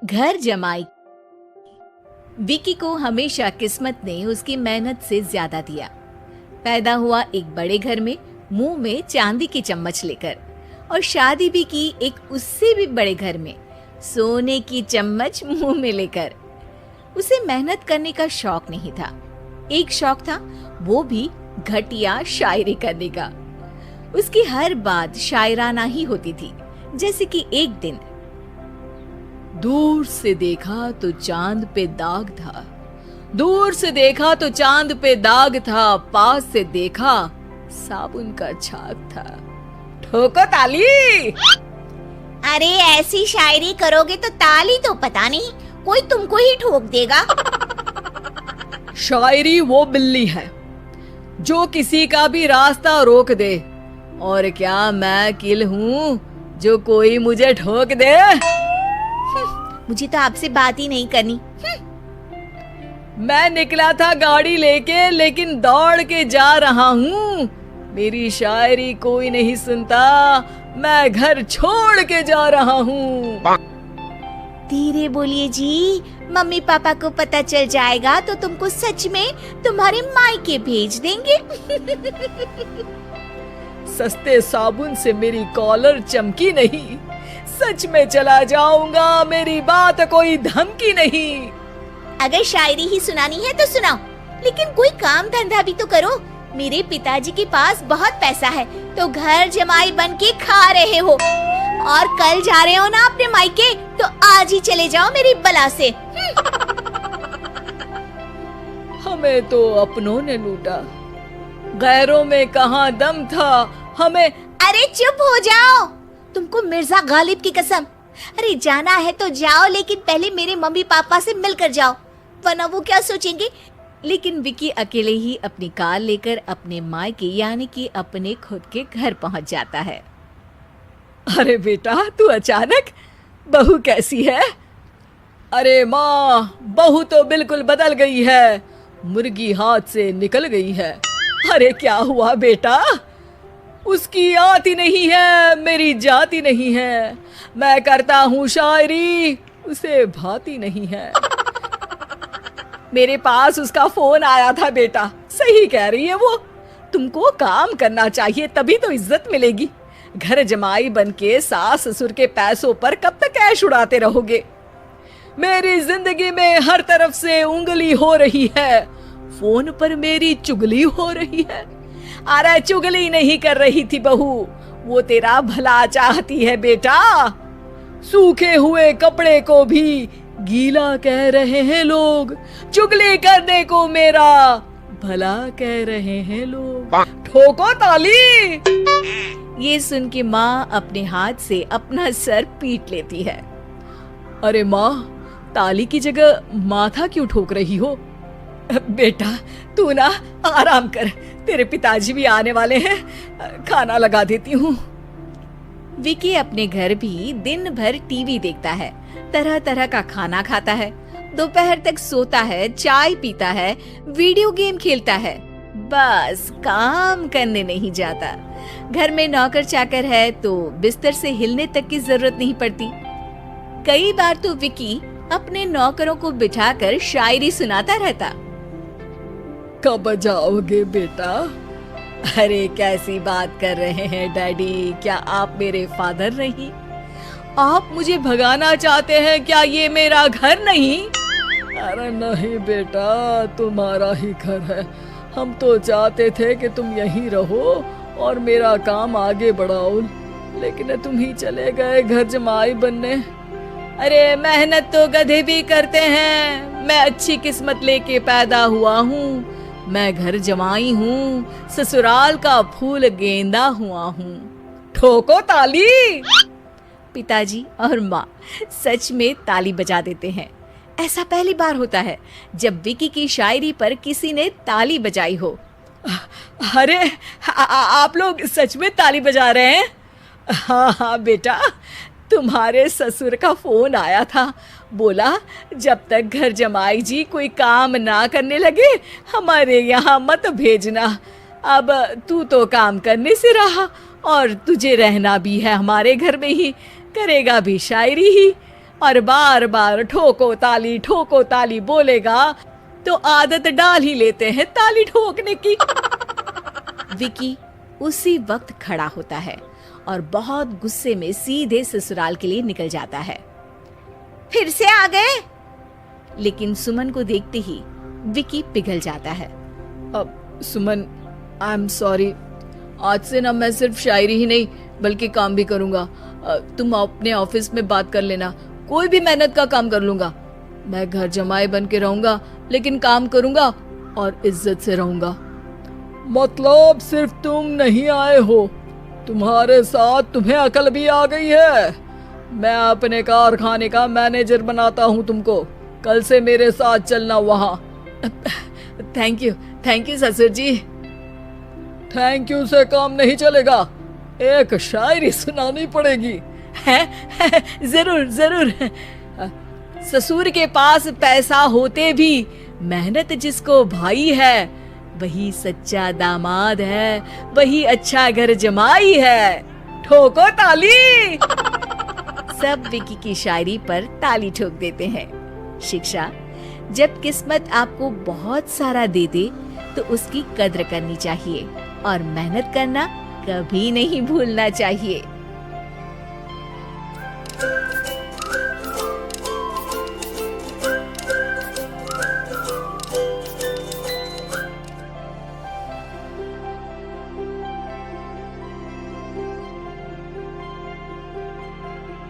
घर जमाई। विकी को हमेशा किस्मत ने उसकी मेहनत से ज्यादा दिया। पैदा हुआ एक बड़े घर में, मुंह में चांदी की चम्मच लेकर, और शादी भी की एक उससे भी बड़े घर में, सोने की चम्मच मुंह में लेकर। उसे मेहनत करने का शौक नहीं था। एक शौक था, वो भी घटिया शायरी करने का। उसकी हर बात शायराना ही होती थी। जैसे कि एक दिन, दूर से देखा तो चांद पे दाग था, दूर से देखा तो चांद पे दाग था, पास से देखा साबुन का छाग था। ठोको ताली। अरे ऐसी शायरी करोगे तो ताली तो पता नहीं, कोई तुमको ही ठोक देगा। शायरी वो बिल्ली है जो किसी का भी रास्ता रोक दे, और क्या मैं किल हूँ जो कोई मुझे ठोक दे। मुझे तो आपसे बात ही नहीं करनी। मैं निकला था गाड़ी लेके, लेकिन दौड़ के जा रहा हूँ। मेरी शायरी कोई नहीं सुनता, मैं घर छोड़ के जा रहा हूँ। धीरे बोलिए जी, मम्मी पापा को पता चल जाएगा तो तुमको सच में तुम्हारे मायके भेज देंगे। सस्ते साबुन से मेरी कॉलर चमकी नहीं, सच में चला जाऊंगा, मेरी बात कोई धमकी नहीं। अगर शायरी ही सुनानी है तो सुनाओ, लेकिन कोई काम धंधा भी तो करो। मेरे पिताजी के पास बहुत पैसा है, तो घर जमाई बन के खा रहे हो, और कल जा रहे हो ना अपने मायके, तो आज ही चले जाओ मेरी बला से। हमें तो अपनों ने लूटा, गैरों में कहाँ दम था हमें। अरे चुप हो जाओ, तुमको मिर्जा गालिब की कसम। अरे जाना है तो जाओ, लेकिन पहले मेरे मम्मी पापा से मिलकर जाओ, वरना वो क्या सोचेंगे। लेकिन विकी अकेले ही अपनी कार लेकर अपने मायके यानी कि अपने खुद के घर पहुंच जाता है। अरे बेटा, तू अचानक, बहू कैसी है? अरे माँ, बहू तो बिल्कुल बदल गई है, मुर्गी हाथ से निकल गई है। अरे क्या हुआ बेटा? उसकी आती नहीं है, मेरी जाती नहीं है, मैं करता हूँ शायरी, उसे भाती नहीं है। मेरे पास उसका फोन आया था बेटा, सही कह रही है वो। तुमको काम करना चाहिए, तभी तो इज्जत मिलेगी। घर जमाई बनके सास ससुर के पैसों पर कब तक ऐश उड़ाते रहोगे? मेरी जिंदगी में हर तरफ से उंगली हो रही है, फोन पर मेरी चुगली हो रही है। अरे चुगली नहीं कर रही थी बहू, वो तेरा भला चाहती है बेटा। सूखे हुए कपड़े को भी गीला कह रहे हैं लोग, चुगली करने को मेरा भला कह रहे हैं लोग। ठोको ताली। ये सुन के माँ अपने हाथ से अपना सर पीट लेती है। अरे माँ, ताली की जगह माथा क्यों ठोक रही हो? बेटा तू ना आराम कर, तेरे पिताजी भी आने वाले हैं, खाना लगा देती हूँ। विकी अपने घर भी दिन भर टीवी देखता है, तरह तरह का खाना खाता है, दोपहर तक सोता है, चाय पीता है, वीडियो गेम खेलता है, बस काम करने नहीं जाता। घर में नौकर चाकर है तो बिस्तर से हिलने तक की जरूरत नहीं पड़ती। कई बार तो विकी अपने नौकरों को बिठाकर शायरी सुनाता रहता। कब जाओगे बेटा? अरे कैसी बात कर रहे हैं डैडी, क्या आप मेरे फादर नहीं? आप मुझे भगाना चाहते हैं क्या? ये मेरा घर नहीं। अरे नहीं बेटा, तुम्हारा ही घर है। हम तो चाहते थे कि तुम यहीं रहो और मेरा काम आगे बढ़ाओ, लेकिन तुम ही चले गए घर जमाई बनने। अरे मेहनत तो गधे भी करते हैं, मैं अच्छी किस्मत लेके पैदा हुआ हूँ, मैं घर जमाई हूँ, ससुराल का फूल गेंदा हुआ हूँ। ठोको ताली। पिताजी और माँ सच में ताली बजा देते हैं। ऐसा पहली बार होता है जब विकी की शायरी पर किसी ने ताली बजाई हो। अरे आप लोग सच में ताली बजा रहे हैं? हाँ हाँ बेटा, तुम्हारे ससुर का फोन आया था, बोला जब तक घर जमाई जी कोई काम ना करने लगे हमारे यहाँ मत भेजना। अब तू तो काम करने से रहा और तुझे रहना भी है हमारे घर में ही, करेगा भी शायरी ही। और बार बार ठोको ताली बोलेगा तो आदत डाल ही लेते हैं ताली ठोकने की। विकी उसी वक्त खड़ा होता है और बहुत गुस्से में सीधे ससुराल के लिए निकल जाता है। फिर से आ गए? लेकिन सुमन को देखते ही विकी पिघल जाता है। अब सुमन, आई एम सॉरी, आज से ना मैं सिर्फ शायरी ही नहीं बल्कि काम भी करूंगा। तुम अपने ऑफिस में बात कर लेना, कोई भी मेहनत का काम कर लूंगा। मैं घर जमाए बन के रहूंगा लेकिन काम करूंगा और इज्जत से रहूंगा। मतलब सिर्फ तुम नहीं आए हो, तुम्हारे साथ तुम्हें अकल भी आ गई है। मैं अपने कारखाने का मैनेजर बनाता हूँ तुमको, कल से मेरे साथ चलना वहाँ। थैंक यू ससुर जी। थैंक यू से काम नहीं चलेगा, एक शायरी सुनानी पड़ेगी। है जरूर। ससुर के पास पैसा होते भी मेहनत जिसको भाई है वही सच्चा दामाद है, वही अच्छा घर जमाई है। ठोको ताली। सब विकी की शायरी पर ताली ठोक देते हैं। शिक्षा, जब किस्मत आपको बहुत सारा दे दे तो उसकी कद्र करनी चाहिए और मेहनत करना कभी नहीं भूलना चाहिए।